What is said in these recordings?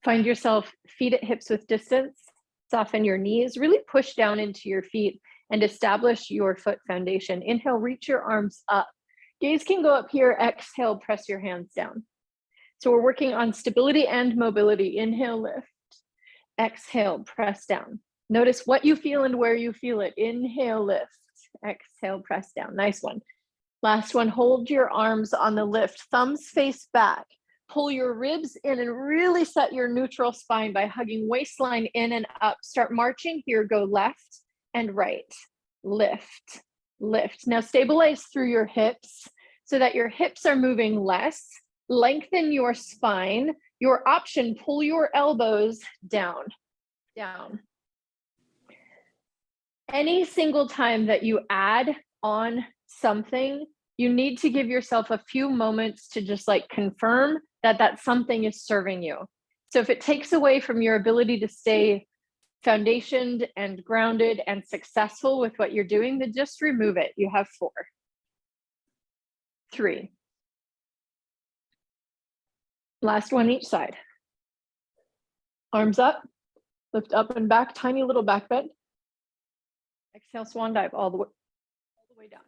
Find yourself feet at hips with distance, soften your knees, really push down into your feet and establish your foot foundation. Inhale, reach your arms up. Gaze can go up here, exhale, press your hands down. So we're working on stability and mobility. Inhale, lift. Exhale, press down. Notice what you feel and where you feel it. Inhale, lift. Exhale, press down. Nice one. Last one, hold your arms on the lift. Thumbs face back. Pull your ribs in and really set your neutral spine by hugging waistline in and up. Start marching here. Go left and right. Lift, lift. Now stabilize through your hips so that your hips are moving less. Lengthen your spine. Your option, pull your elbows down, down. Any single time that you add on something, you need to give yourself a few moments to just like confirm that that something is serving you. So if it takes away from your ability to stay foundationed and grounded and successful with what you're doing, then just remove it. You have 4, 3. Last one each side. Arms up, lift up and back, tiny little back bend. Exhale, swan dive all the way down.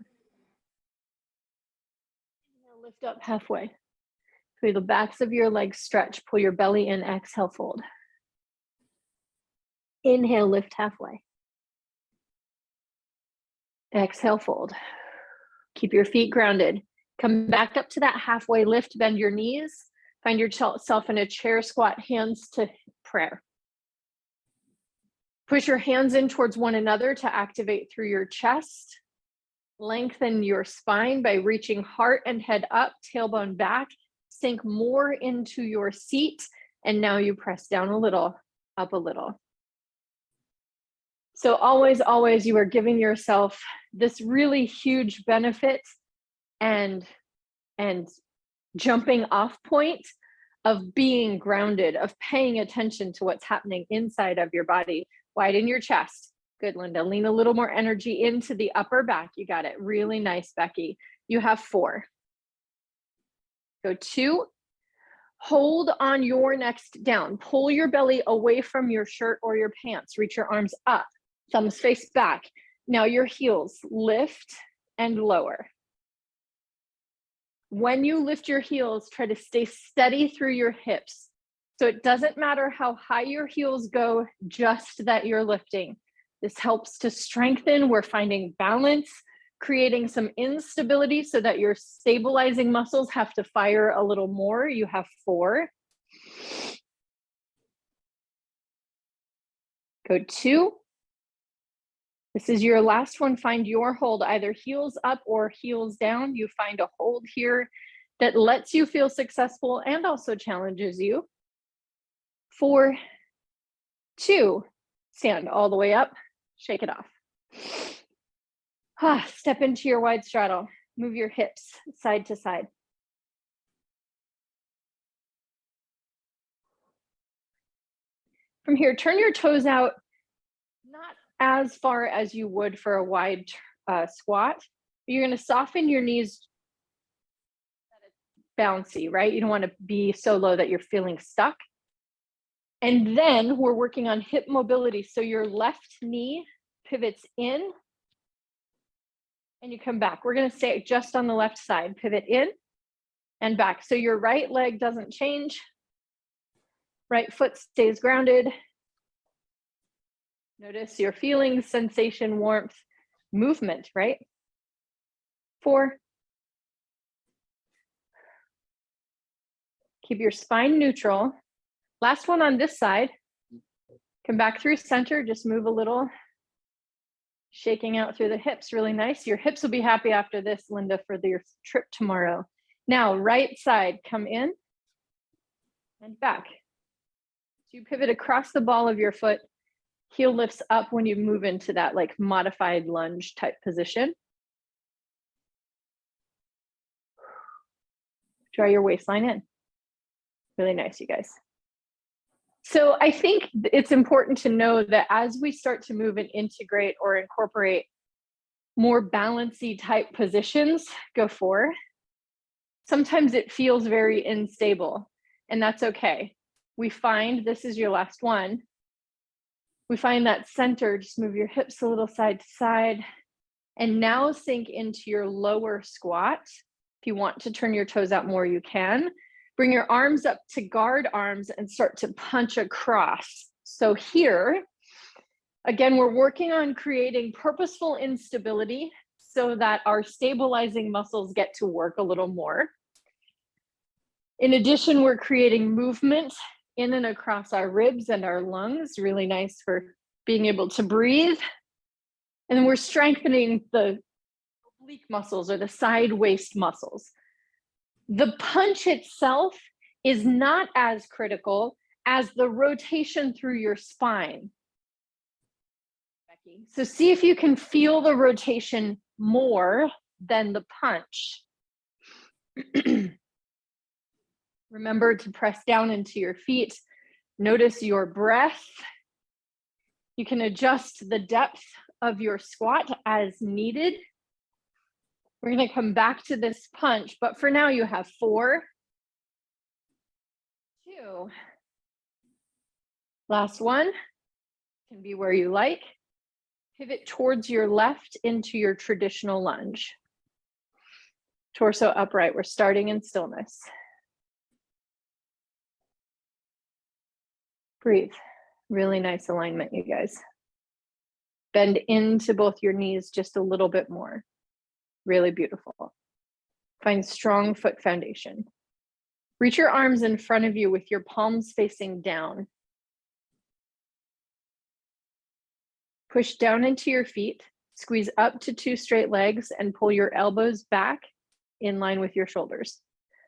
Inhale, lift up halfway. Feel the backs of your legs stretch, pull your belly in, exhale, fold. Inhale, lift halfway. Exhale, fold. Keep your feet grounded. Come back up to that halfway lift, bend your knees. Find yourself in a chair squat, hands to prayer. Push your hands in towards one another to activate through your chest. Lengthen your spine by reaching heart and head up, tailbone back. Sink more into your seat. And now you press down a little, up a little. So always, always you are giving yourself this really huge benefit and jumping off point of being grounded, of paying attention to what's happening inside of your body. Widen your chest. Good, Linda. Lean a little more energy into the upper back. You got it. Really nice, Becky. You have 4. Go 2. Hold on your next down. Pull your belly away from your shirt or your pants. Reach your arms up. Thumbs face back. Now your heels lift and lower. When you lift your heels, try to stay steady through your hips. So it doesn't matter how high your heels go, just that you're lifting. This helps to strengthen. We're finding balance, creating some instability so that your stabilizing muscles have to fire a little more. You have 4. Go 2. This is your last one. Find your hold, either heels up or heels down. You find a hold here that lets you feel successful and also challenges you. 4, 2, stand all the way up, shake it off. Step into your wide straddle. Move your hips side to side. From here, turn your toes out, not as far as you would for a wide squat. You're going to soften your knees. Bouncy, right? You don't want to be so low that you're feeling stuck. And then we're working on hip mobility. So your left knee pivots in and you come back. We're going to stay just on the left side, pivot in and back. So your right leg doesn't change. Right foot stays grounded. Notice your feelings, sensation, warmth, movement, right? 4. Keep your spine neutral. Last one on this side. Come back through center, just move a little. Shaking out through the hips, really nice. Your hips will be happy after this, Linda, for your trip tomorrow. Now, right side, come in and back. So you pivot across the ball of your foot. Heel lifts up when you move into that like modified lunge type position. Draw your waistline in. Really nice, you guys. So I think it's important to know that as we start to move and integrate or incorporate more balancy type positions, go 4. Sometimes it feels very unstable, and that's okay. we find, this is your last one, we find that center, just move your hips a little side to side, and now sink into your lower squat. If you want to turn your toes out more, you can. Bring your arms up to guard arms and start to punch across. So here, again, we're working on creating purposeful instability so that our stabilizing muscles get to work a little more. In addition, we're creating movement in and across our ribs and our lungs, really nice for being able to breathe. And then we're strengthening the oblique muscles or the side waist muscles. The punch itself is not as critical as the rotation through your spine. So see if you can feel the rotation more than the punch. Remember to press down into your feet. Notice your breath. You can adjust the depth of your squat as needed. We're going to come back to this punch, but for now you have 4, 2. Last one can be where you like. Pivot towards your left into your traditional lunge. Torso upright. We're starting in stillness. Breathe. Really nice alignment, you guys. Bend into both your knees just a little bit more. Really beautiful. Find strong foot foundation. Reach your arms in front of you with your palms facing down. Push down into your feet, squeeze up to 2 straight legs, and pull your elbows back in line with your shoulders.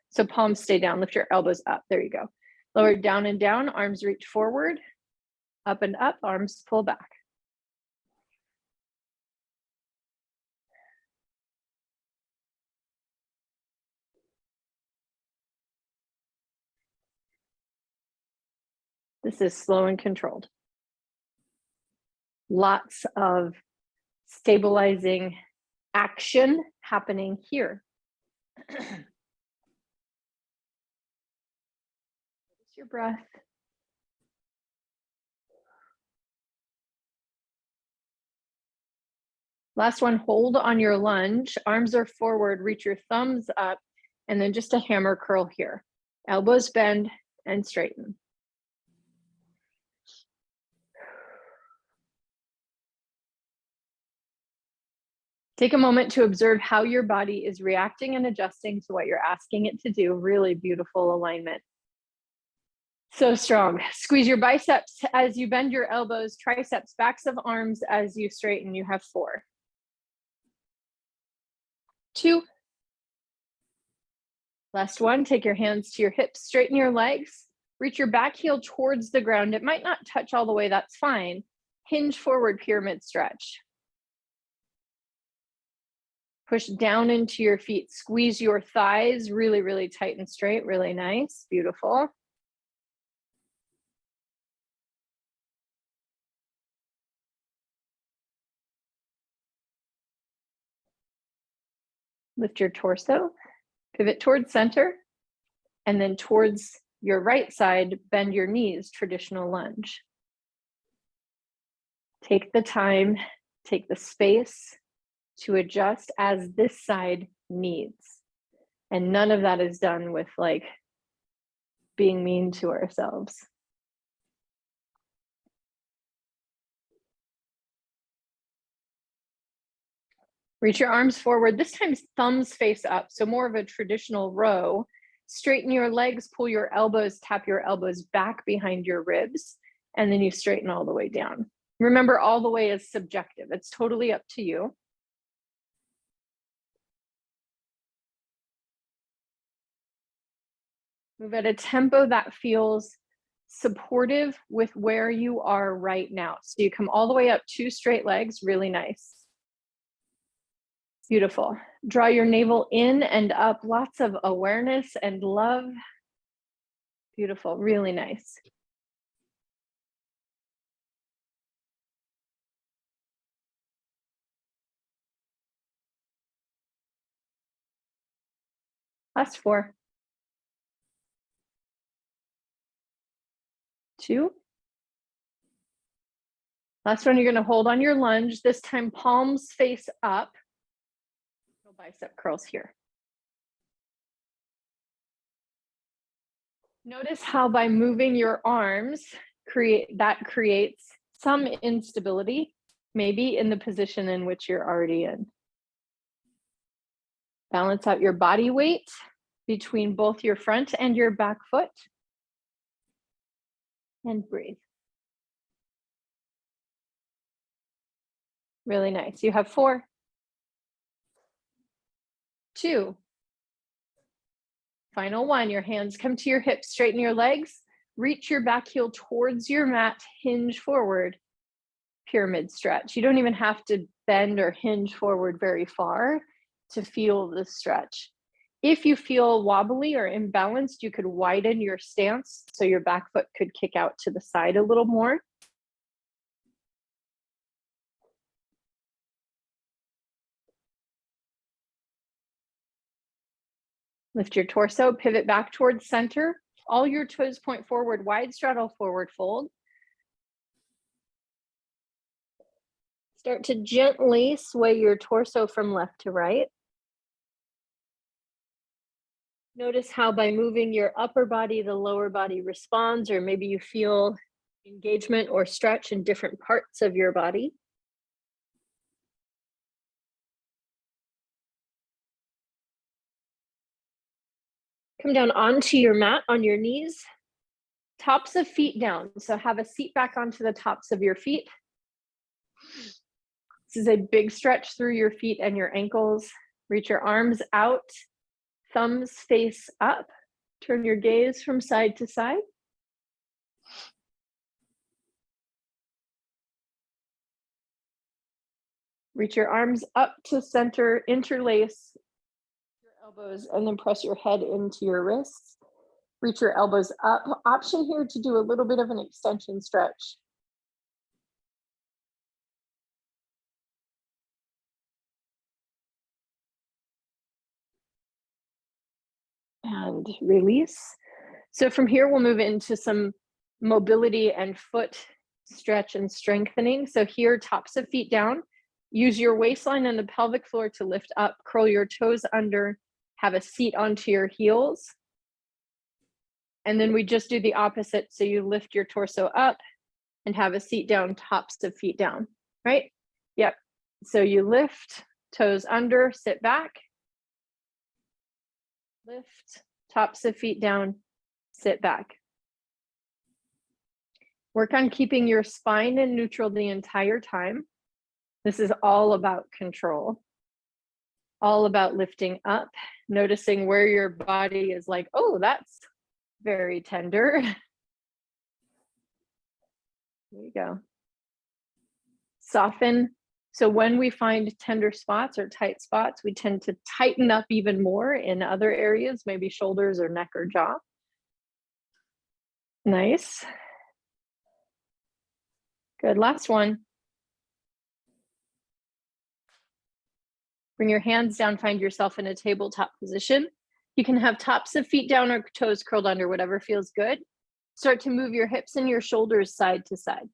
So palms stay down, lift your elbows up. There you go. Lower down and down, arms reach forward, up and up, arms pull back. This is slow and controlled. Lots of stabilizing action happening here. Notice your breath. Last one, hold on your lunge. Arms are forward, reach your thumbs up, and then just a hammer curl here. Elbows bend and straighten. Take a moment to observe how your body is reacting and adjusting to what you're asking it to do. Really beautiful alignment. So strong. Squeeze your biceps as you bend your elbows, triceps, backs of arms as you straighten. You have 4. 2. Last one, take your hands to your hips, straighten your legs, reach your back heel towards the ground. It might not touch all the way, that's fine. Hinge forward, pyramid stretch. Push down into your feet, squeeze your thighs really, really tight and straight, really nice, beautiful. Lift your torso, pivot towards center, and then towards your right side, bend your knees, traditional lunge. Take the time, take the space to adjust as this side needs. And none of that is done with like being mean to ourselves. Reach your arms forward, this time thumbs face up, so more of a traditional row. Straighten your legs, pull your elbows, tap your elbows back behind your ribs, and then you straighten all the way down. Remember, all the way is subjective. It's totally up to you. Move at a tempo that feels supportive with where you are right now. So you come all the way up, 2 straight legs, really nice. Beautiful. Draw your navel in and up, lots of awareness and love. Beautiful, really nice. Last 4. 2. Last one, you're going to hold on your lunge. This time, palms face up. Bicep curls here. Notice how by moving your arms, that creates some instability, maybe in the position in which you're already in. Balance out your body weight between both your front and your back foot. And breathe. Really nice. You have 4, 2. Final 1. Your hands come to your hips, straighten your legs, reach your back heel towards your mat, hinge forward, pyramid stretch. You don't even have to bend or hinge forward very far to feel the stretch. If you feel wobbly or imbalanced, you could widen your stance so your back foot could kick out to the side a little more. Lift your torso, pivot back towards center. All your toes point forward, wide straddle, forward fold. Start to gently sway your torso from left to right. Notice how by moving your upper body, the lower body responds, or maybe you feel engagement or stretch in different parts of your body. Come down onto your mat on your knees, tops of feet down. So have a seat back onto the tops of your feet. This is a big stretch through your feet and your ankles. Reach your arms out, thumbs face up. Turn your gaze from side to side. Reach your arms up to center, interlace your elbows, and then press your head into your wrists. Reach your elbows up. Option here to do a little bit of an extension stretch. And release. So from here, we'll move into some mobility and foot stretch and strengthening. So here, tops of feet down. Use your waistline and the pelvic floor to lift up. Curl your toes under. Have a seat onto your heels. And then we just do the opposite. So you lift your torso up and have a seat down, tops of feet down, right? Yep. So you lift, toes under, sit back. Lift, tops of feet down, sit back. Work on keeping your spine in neutral the entire time. This is all about control, all about lifting up, noticing where your body is like, oh, that's very tender. There you go. Soften. So when we find tender spots or tight spots, we tend to tighten up even more in other areas, maybe shoulders or neck or jaw. Nice. Good, last one. Bring your hands down, find yourself in a tabletop position. You can have tops of feet down or toes curled under, whatever feels good. Start to move your hips and your shoulders side to side.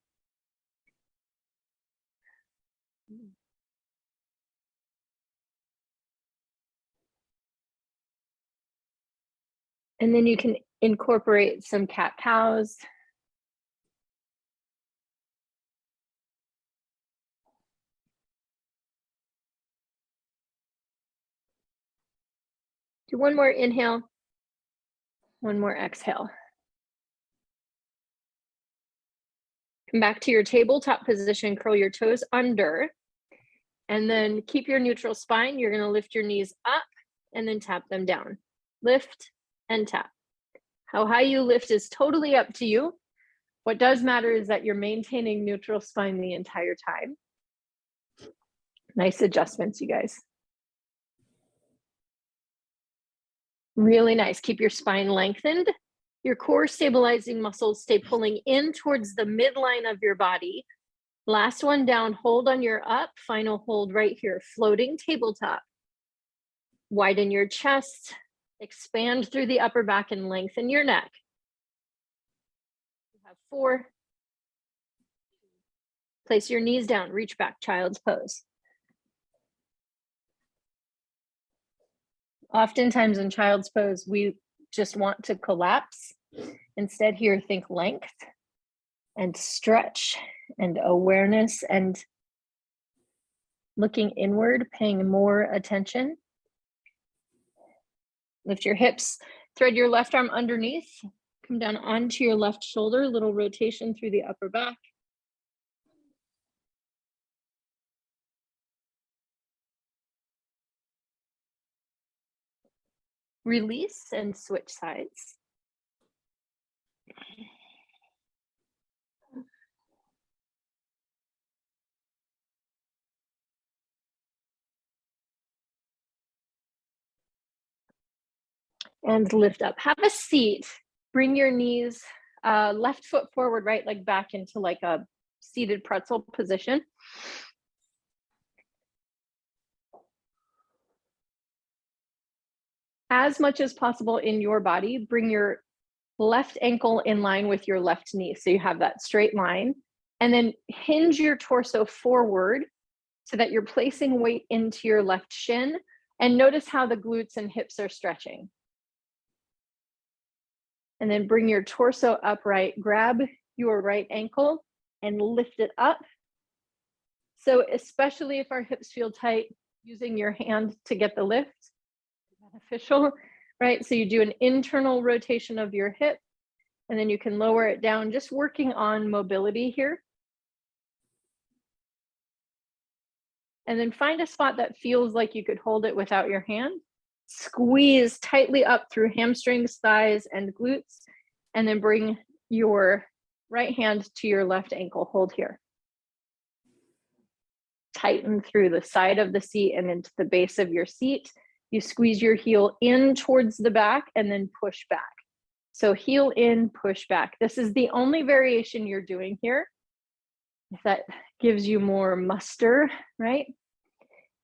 And then you can incorporate some cat-cows. Do one more inhale, one more exhale. Come back to your tabletop position, curl your toes under, and then keep your neutral spine. You're gonna lift your knees up and then tap them down. Lift and tap. How high you lift is totally up to you. What does matter is that you're maintaining neutral spine the entire time. Nice adjustments, you guys. Really nice. Keep your spine lengthened. Your core stabilizing muscles stay pulling in towards the midline of your body. Last one down, hold on your up. Final hold right here, floating tabletop. Widen your chest, expand through the upper back and lengthen your neck. You have 4. Place your knees down, reach back, child's pose. Oftentimes in child's pose, we just want to collapse. Instead here, think length and stretch and awareness and looking inward, paying more attention. Lift your hips, thread your left arm underneath, come down onto your left shoulder, little rotation through the upper back. Release and switch sides. And lift up. Have a seat. Bring your knees, left foot forward, right leg back into like a seated pretzel position. As much as possible in your body, bring your left ankle in line with your left knee. So you have that straight line. And then hinge your torso forward so that you're placing weight into your left shin. And notice how the glutes and hips are stretching. And then bring your torso upright, grab your right ankle and lift it up. So especially if our hips feel tight, using your hand to get the lift is beneficial, right? So you do an internal rotation of your hip and then you can lower it down, just working on mobility here. And then find a spot that feels like you could hold it without your hand. Squeeze tightly up through hamstrings, thighs, and glutes, and then bring your right hand to your left ankle. Hold here. Tighten through the side of the seat and into the base of your seat. You squeeze your heel in towards the back and then push back. So heel in, push back. This is the only variation you're doing here. If that gives you more muster, right?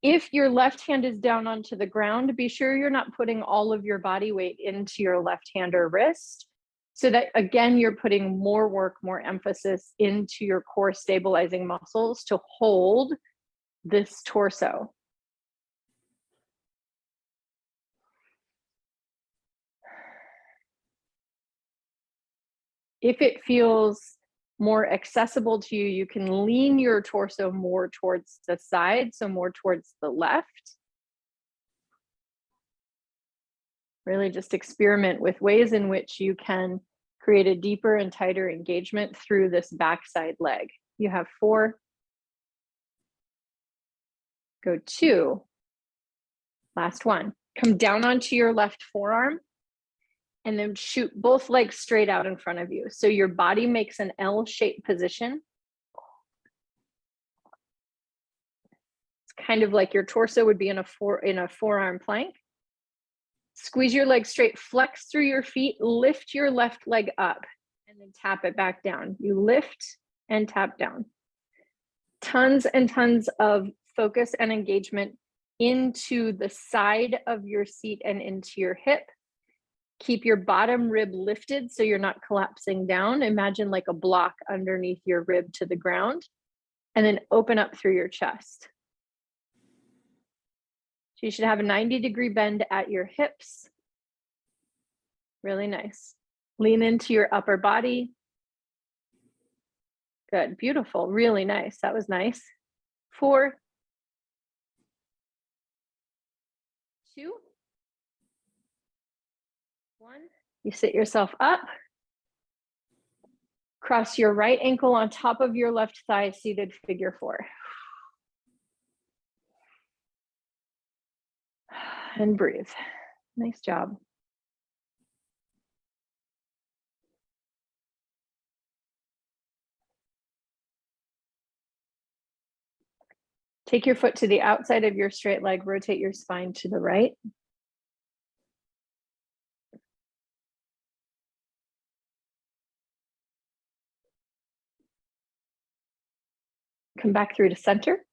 If your left hand is down onto the ground, be sure you're not putting all of your body weight into your left hand or wrist, so that again, you're putting more work, more emphasis into your core stabilizing muscles to hold this torso. If it feels more accessible to you, you can lean your torso more towards the side, so more towards the left. Really just experiment with ways in which you can create a deeper and tighter engagement through this backside leg. You have 4. Go 2. Last one. Come down onto your left forearm and then shoot both legs straight out in front of you. So your body makes an L-shaped position. It's kind of like your torso would be in a forearm plank. Squeeze your legs straight, flex through your feet, lift your left leg up, and then tap it back down. You lift and tap down. Tons and tons of focus and engagement into the side of your seat and into your hip. Keep your bottom rib lifted so you're not collapsing down. Imagine like a block underneath your rib to the ground, and then open up through your chest. So you should have a 90-degree bend at your hips. Really nice. Lean into your upper body. Good, beautiful, really nice. That was nice. 4, 2, 1. You sit yourself up. Cross your right ankle on top of your left thigh, seated figure 4. And breathe. Nice job. Take your foot to the outside of your straight leg, rotate your spine to the right. Come back through to center.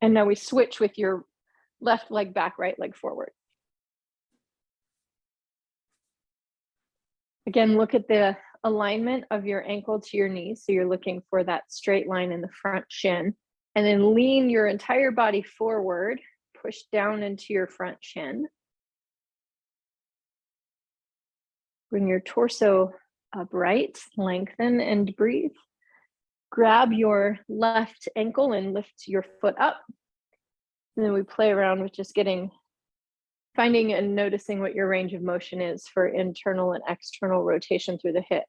And now we switch with your left leg back, right leg forward. Again, look at the alignment of your ankle to your knee. So you're looking for that straight line in the front shin. And then lean your entire body forward, push down into your front shin. Bring your torso upright, lengthen and breathe. Grab your left ankle and lift your foot up. And then we play around with just finding and noticing what your range of motion is for internal and external rotation through the hip.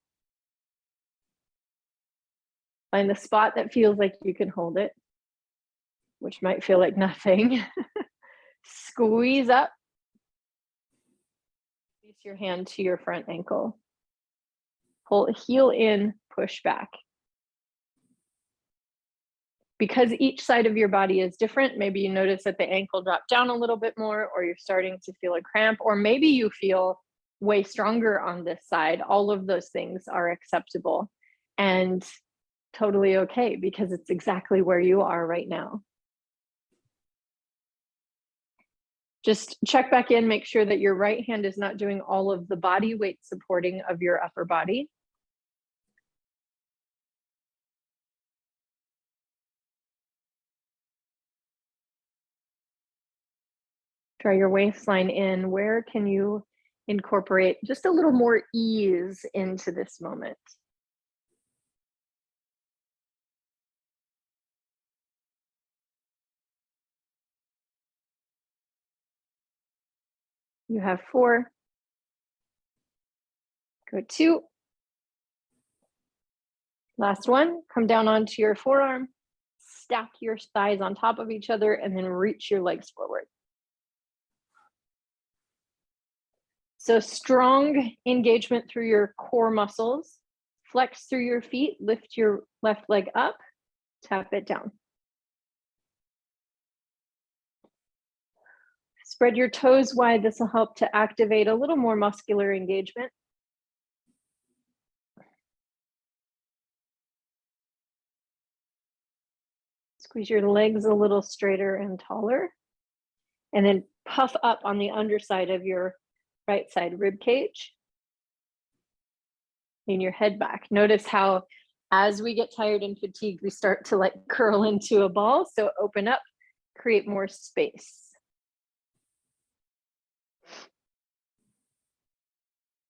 Find the spot that feels like you can hold it, which might feel like nothing. Squeeze up. Release your hand to your front ankle. Pull heel in, push back. Because each side of your body is different, maybe you notice that the ankle dropped down a little bit more, or you're starting to feel a cramp, or maybe you feel way stronger on this side. All of those things are acceptable and totally okay because it's exactly where you are right now. Just check back in, make sure that your right hand is not doing all of the body weight supporting of your upper body. Draw your waistline in. Where can you incorporate just a little more ease into this moment? You have 4. Go 2. Last one. Come down onto your forearm. Stack your thighs on top of each other and then reach your legs forward. So strong engagement through your core muscles. Flex through your feet, lift your left leg up, tap it down. Spread your toes wide. This will help to activate a little more muscular engagement. Squeeze your legs a little straighter and taller. And then puff up on the underside of your right side rib cage. Lean your head back. Notice how as we get tired and fatigued, we start to like curl into a ball. So open up, create more space.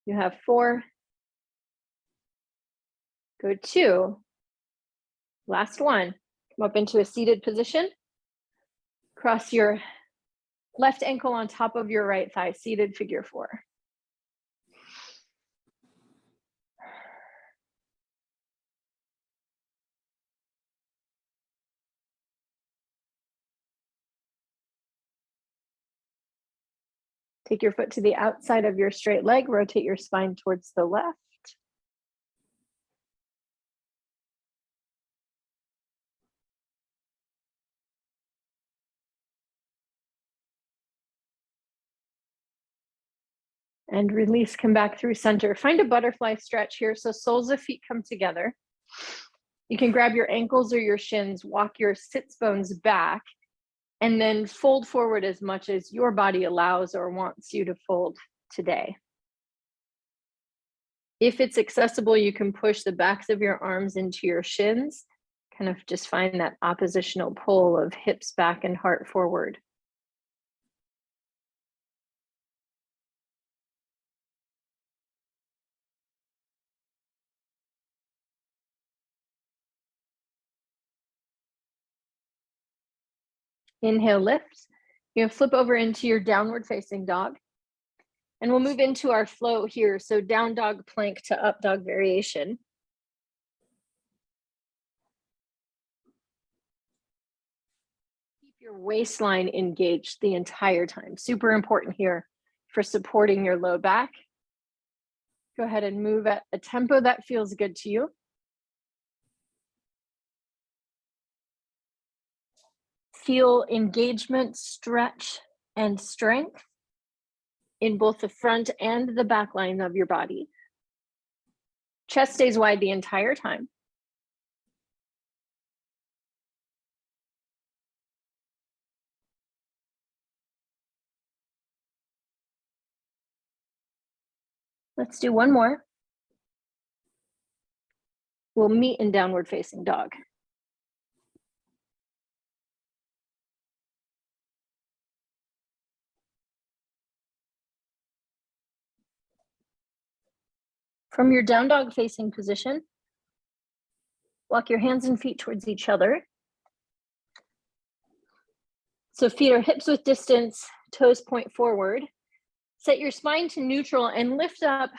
You have 4. Go 2. Last one. Come up into a seated position. Cross your left ankle on top of your right thigh, seated figure 4. Take your foot to the outside of your straight leg, rotate your spine towards the left. And release, come back through center. Find a butterfly stretch here. So soles of feet come together. You can grab your ankles or your shins, walk your sits bones back, and then fold forward as much as your body allows or wants you to fold today. If it's accessible, you can push the backs of your arms into your shins, kind of just find that oppositional pull of hips back and heart forward. Inhale, lift. You're gonna flip over into your downward facing dog. And we'll move into our flow here. So down dog plank to up dog variation. Keep your waistline engaged the entire time. Super important here for supporting your low back. Go ahead and move at a tempo that feels good to you. Feel engagement, stretch, and strength in both the front and the back line of your body. Chest stays wide the entire time. Let's do one more. will meet in downward facing dog. From your down dog facing position, walk your hands and feet towards each other. So feet are hips width distance, toes point forward. Set your spine to neutral and lift up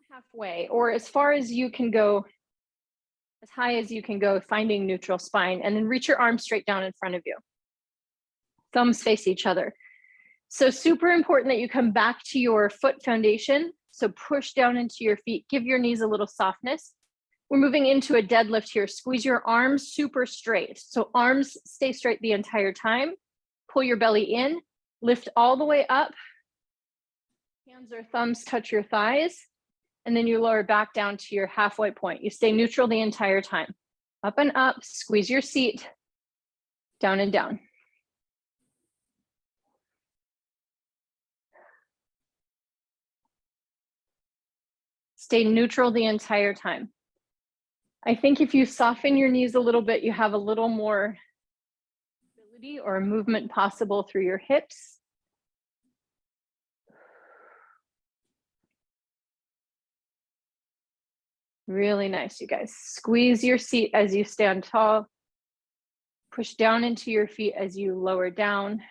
halfway, or as far as you can go, as high as you can go, finding neutral spine, and then reach your arms straight down in front of you. Thumbs face each other. So super important that you come back to your foot foundation. So push down into your feet, give your knees a little softness. We're moving into a deadlift here. Squeeze your arms super straight. So arms stay straight the entire time. Pull your belly in, lift all the way up. Hands or thumbs touch your thighs. And then you lower back down to your halfway point. You stay neutral the entire time. Up and up, squeeze your seat, down and down. Stay neutral the entire time. I think if you soften your knees a little bit, you have a little more ability or movement possible through your hips. Really nice, you guys. Squeeze your seat as you stand tall. Push down into your feet as you lower down.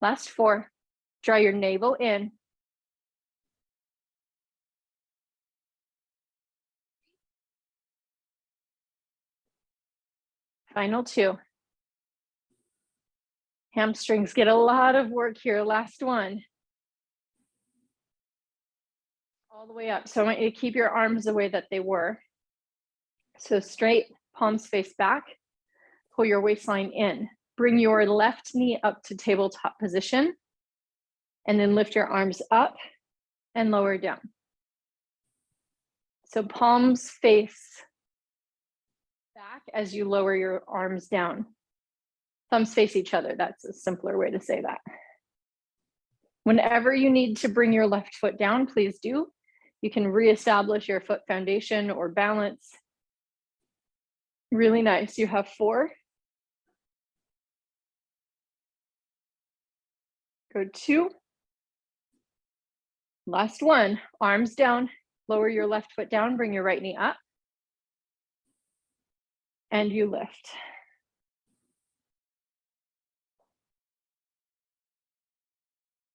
Last 4. Draw your navel in. Final 2. Hamstrings get a lot of work here. Last 1. All the way up. So I want you to keep your arms the way that they were. So straight, palms face back. Pull your waistline in. Bring your left knee up to tabletop position. And then lift your arms up and lower down. So palms face back as you lower your arms down. Thumbs face each other. That's a simpler way to say that. Whenever you need to bring your left foot down, please do. You can reestablish your foot foundation or balance. Really nice. You have 4. Go 2. Last 1. Arms down. Lower your left foot down. Bring your right knee up. And you lift.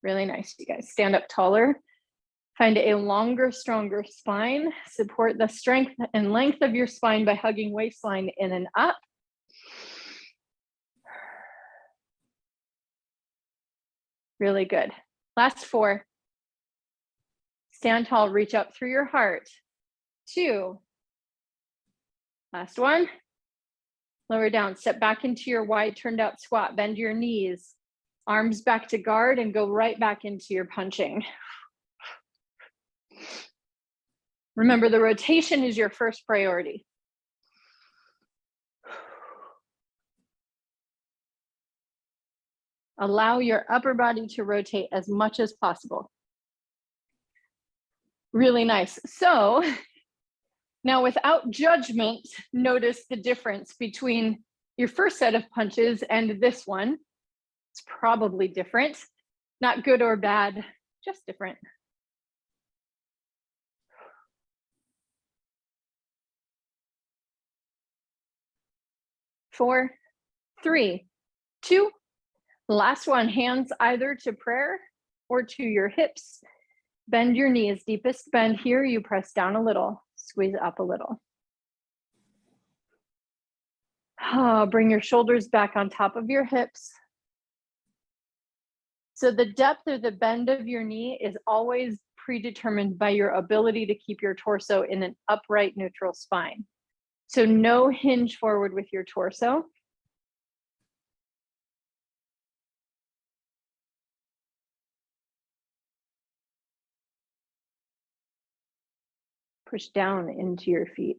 Really nice, you guys. Stand up taller. Find a longer, stronger spine. Support the strength and length of your spine by hugging waistline in and up. Really good. Last 4. Stand tall, reach up through your heart. 2. Last 1. Lower down, step back into your wide turned out squat, bend your knees, arms back to guard and go right back into your punching. Remember, the rotation is your first priority. Allow your upper body to rotate as much as possible. Really nice. So now, without judgment, notice the difference between your first set of punches and this one. It's probably different. Not good or bad, just different. Four, 3, 2. Last one, hands either to prayer or to your hips. Bend your knees, deepest bend here. You press down a little, squeeze up a little. Bring your shoulders back on top of your hips. So the depth or the bend of your knee is always predetermined by your ability to keep your torso in an upright neutral spine. So no hinge forward with your torso. Push down into your feet.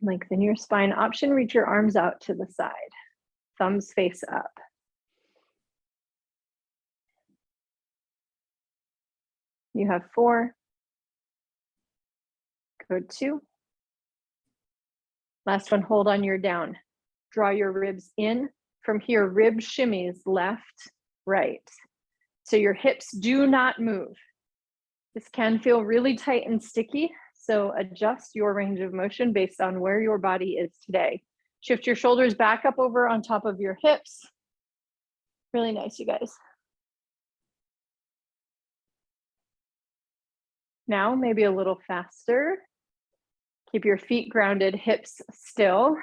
Lengthen your spine. Option, reach your arms out to the side. Thumbs face up. You have 4. Go 2. Last one, hold on your down. Draw your ribs in. From here, rib shimmies left, right. So your hips do not move. This can feel really tight and sticky, so adjust your range of motion based on where your body is today. Shift your shoulders back up over on top of your hips. Really nice, you guys. Now, maybe a little faster. Keep your feet grounded, hips still.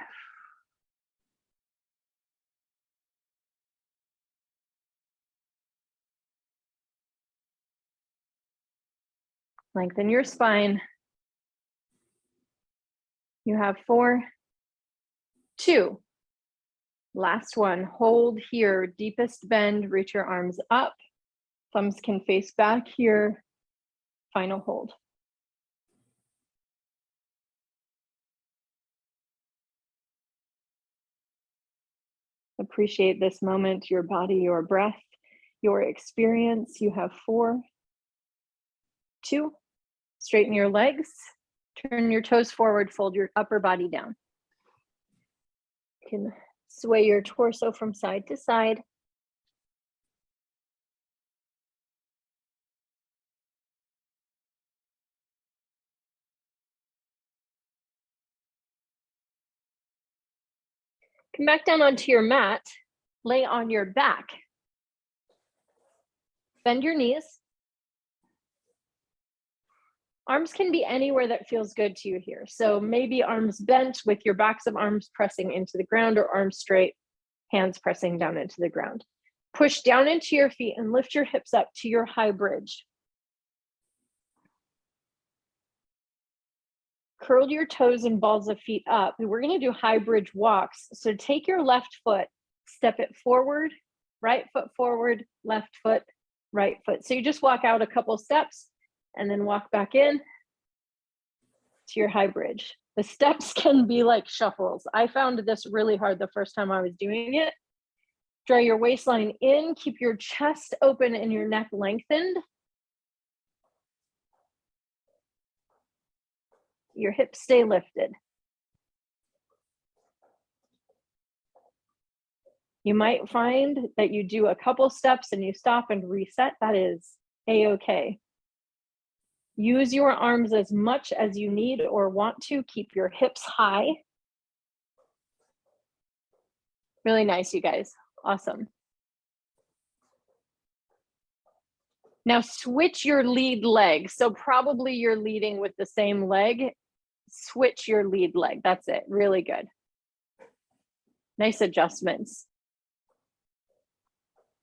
Lengthen your spine. You have 4, 2. Last one, hold here, deepest bend, reach your arms up. Thumbs can face back here. Final hold. Appreciate this moment, your body, your breath, your experience. You have 4, 2. Straighten your legs, turn your toes forward, fold your upper body down. You can sway your torso from side to side. Come back down onto your mat, lay on your back. Bend your knees. Arms can be anywhere that feels good to you here. So maybe arms bent with your backs of arms pressing into the ground, or arms straight, hands pressing down into the ground. Push down into your feet and lift your hips up to your high bridge. Curl your toes and balls of feet up. We're going to do high bridge walks. So take your left foot, step it forward, right foot forward, left foot, right foot. So you just walk out a couple steps and then walk back in to your high bridge. The steps can be like shuffles. I found this really hard the first time I was doing it. Draw your waistline in, keep your chest open and your neck lengthened. Your hips stay lifted. You might find that you do a couple steps and you stop and reset. That is a-okay. Use your arms as much as you need or want to. Keep your hips high. Really nice, you guys. Awesome. Now switch your lead leg. So probably you're leading with the same leg. Switch your lead leg. That's it. Really good. Nice adjustments.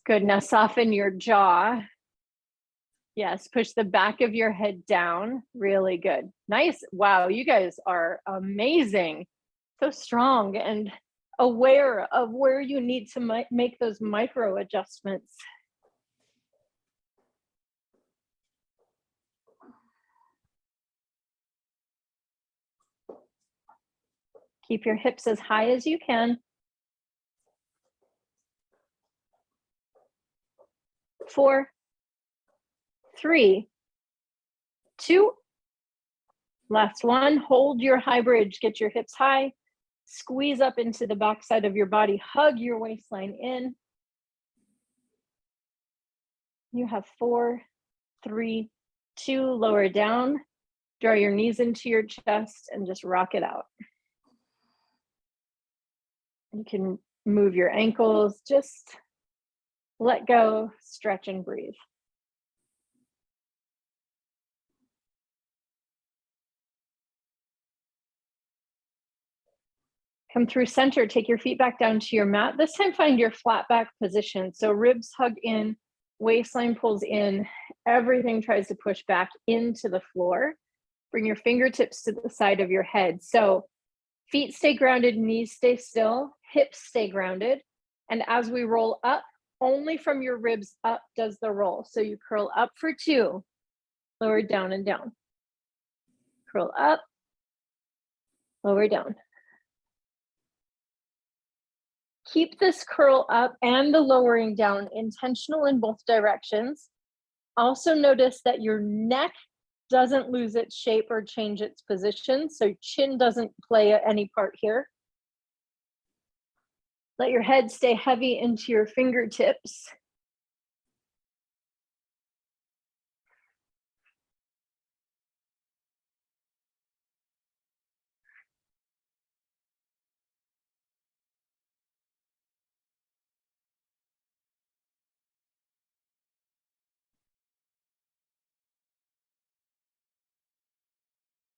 Good. Now soften your jaw. Yes, push the back of your head down. Really good. Nice. Wow, you guys are amazing. So strong and aware of where you need to make those micro adjustments. Keep your hips as high as you can. 4, 3, 2. Last one. Hold your high bridge. Get your hips high. Squeeze up into the backside of your body. Hug your waistline in. You have 4, 3, 2. Lower down. Draw your knees into your chest and just rock it out. You can move your ankles. Just let go, stretch, and breathe. Come through center, take your feet back down to your mat. This time find your flat back position. So ribs hug in, waistline pulls in, everything tries to push back into the floor. Bring your fingertips to the side of your head. So feet stay grounded, knees stay still, hips stay grounded. And as we roll up, only from your ribs up does the roll. So you curl up for 2, lower down and down. Curl up, Lower down. Keep this curl up and the lowering down intentional in both directions. Also notice that your neck doesn't lose its shape or change its position, so chin doesn't play any part here. Let your head stay heavy into your fingertips.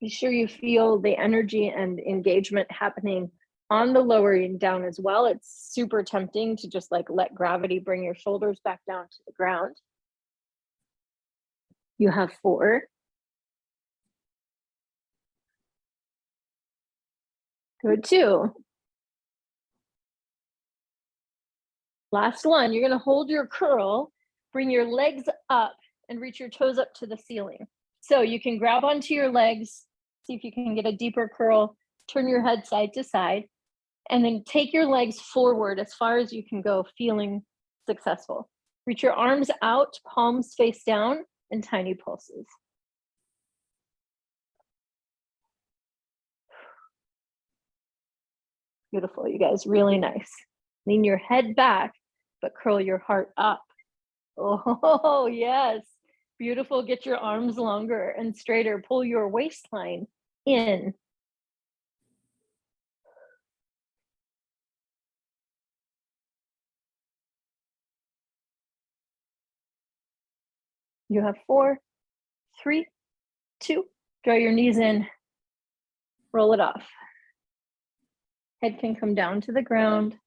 Be sure you feel the energy and engagement happening on the lowering down as well. It's super tempting to just like let gravity bring your shoulders back down to the ground. You have 4. Good, 2. Last one, you're gonna hold your curl, bring your legs up and reach your toes up to the ceiling. So you can grab onto your legs, see if you can get a deeper curl, turn your head side to side, and then take your legs forward as far as you can go, feeling successful. Reach your arms out, palms face down, and tiny pulses. Beautiful, you guys, really nice. Lean your head back, but curl your heart up. Oh, yes. Beautiful. Get your arms longer and straighter. Pull your waistline in. You have 4, 3, 2. Draw your knees in. Roll it off. Head can come down to the ground.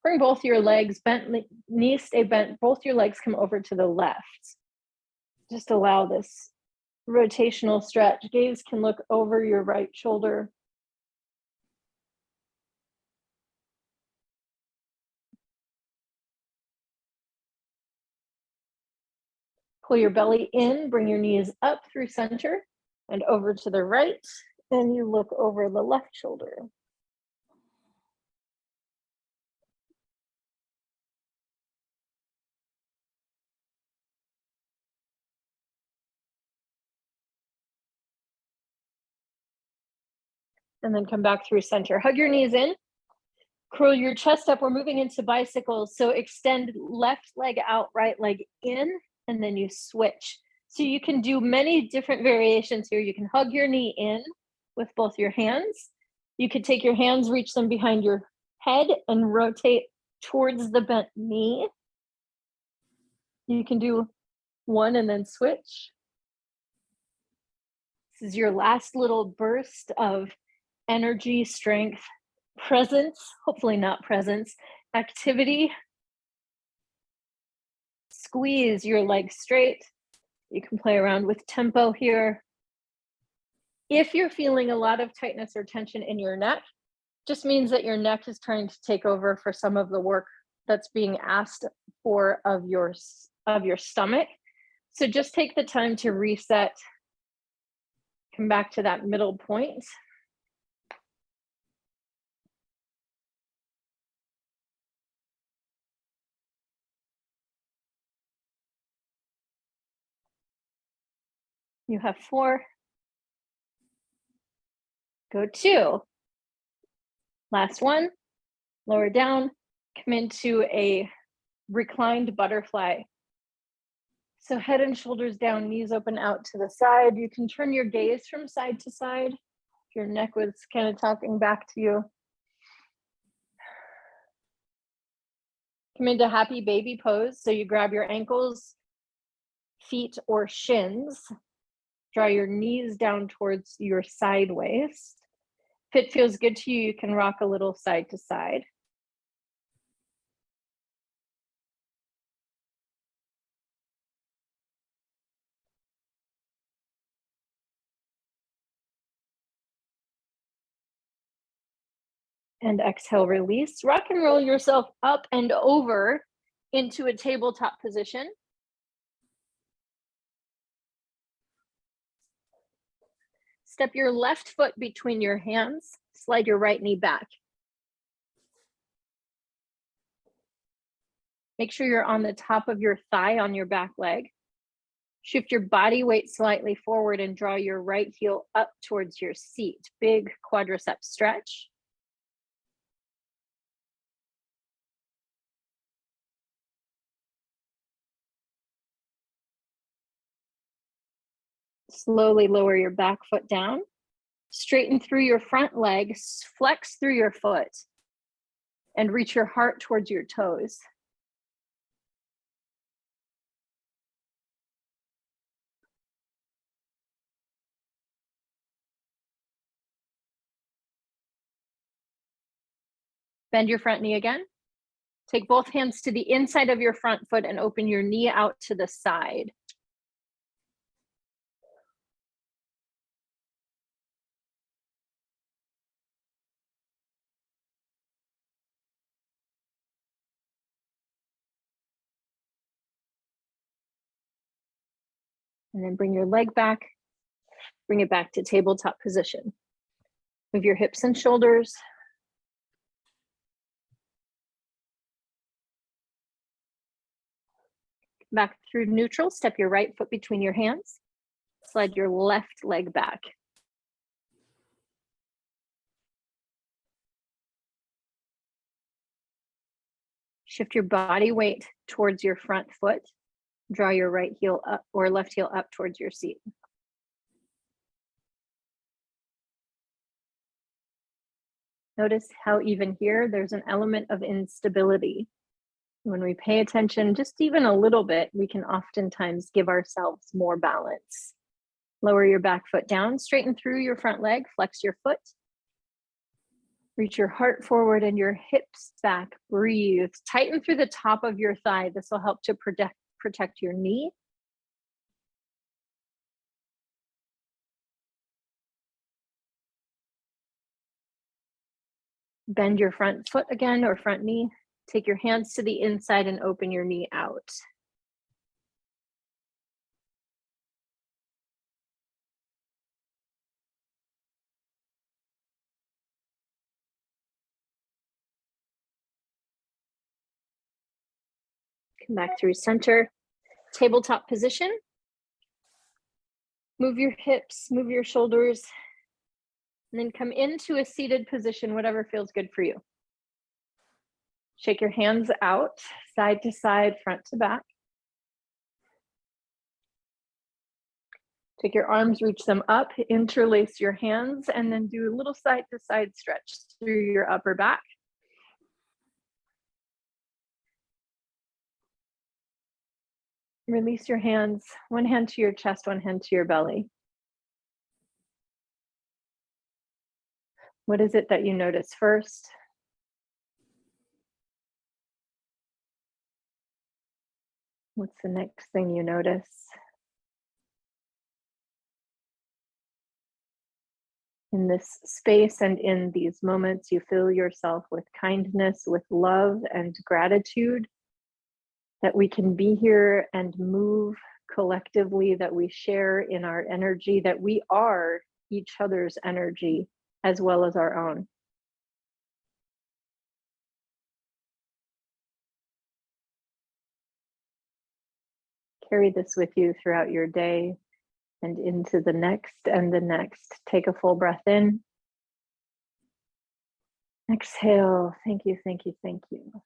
Bring both your legs bent, knees stay bent, both your legs come over to the left. Just allow this rotational stretch. Gaze can look over your right shoulder. Pull your belly in, bring your knees up through center and over to the right, and you look over the left shoulder. And then come back through center. Hug your knees in, curl your chest up. We're moving into bicycles. So extend left leg out, right leg in, and then you switch. So you can do many different variations here. You can hug your knee in with both your hands. You could take your hands, reach them behind your head and rotate towards the bent knee. You can do one and then switch. This is your last little burst of energy, strength, presence, hopefully not presence, activity. Squeeze your legs straight. You can play around with tempo here. If you're feeling a lot of tightness or tension in your neck, just means that your neck is trying to take over for some of the work that's being asked for of your stomach. So just take the time to reset, come back to that middle point. You have 4. Go 2. Last one. Lower down. Come into a reclined butterfly. So head and shoulders down, knees open out to the side. You can turn your gaze from side to side. If your neck was kind of talking back to you. Come into happy baby pose. So you grab your ankles, feet, or shins. Draw your knees down towards your side waist. If it feels good to you, you can rock a little side to side. And exhale, release. Rock and roll yourself up and over into a tabletop position. Step your left foot between your hands, slide your right knee back. Make sure you're on the top of your thigh on your back leg. Shift your body weight slightly forward and draw your right heel up towards your seat. Big quadricep stretch. Slowly lower your back foot down. Straighten through your front leg, flex through your foot, and reach your heart towards your toes. Bend your front knee again. Take both hands to the inside of your front foot and open your knee out to the side. And then bring your leg back, bring it back to tabletop position. Move your hips and shoulders. Back through neutral, step your right foot between your hands. Slide your left leg back. Shift your body weight towards your front foot. Draw your right heel up or left heel up towards your seat. Notice how even here, there's an element of instability. When we pay attention just even a little bit, we can oftentimes give ourselves more balance. Lower your back foot down, straighten through your front leg, flex your foot. Reach your heart forward and your hips back. Breathe. Tighten through the top of your thigh. This will help to protect your knee. Bend your front foot again or front knee. Take your hands to the inside and open your knee out. Come back through center, tabletop position. Move your hips, move your shoulders, and then come into a seated position, whatever feels good for you. Shake your hands out, side to side, front to back. Take your arms, reach them up, interlace your hands, and then do a little side to side stretch through your upper back. Release your hands, one hand to your chest, one hand to your belly. What is it that you notice first? What's the next thing you notice? In this space and in these moments, you fill yourself with kindness, with love and gratitude that we can be here and move collectively, that we share in our energy, that we are each other's energy as well as our own. Carry this with you throughout your day and into the next and the next. Take a full breath in. Exhale. Thank you, thank you, thank you.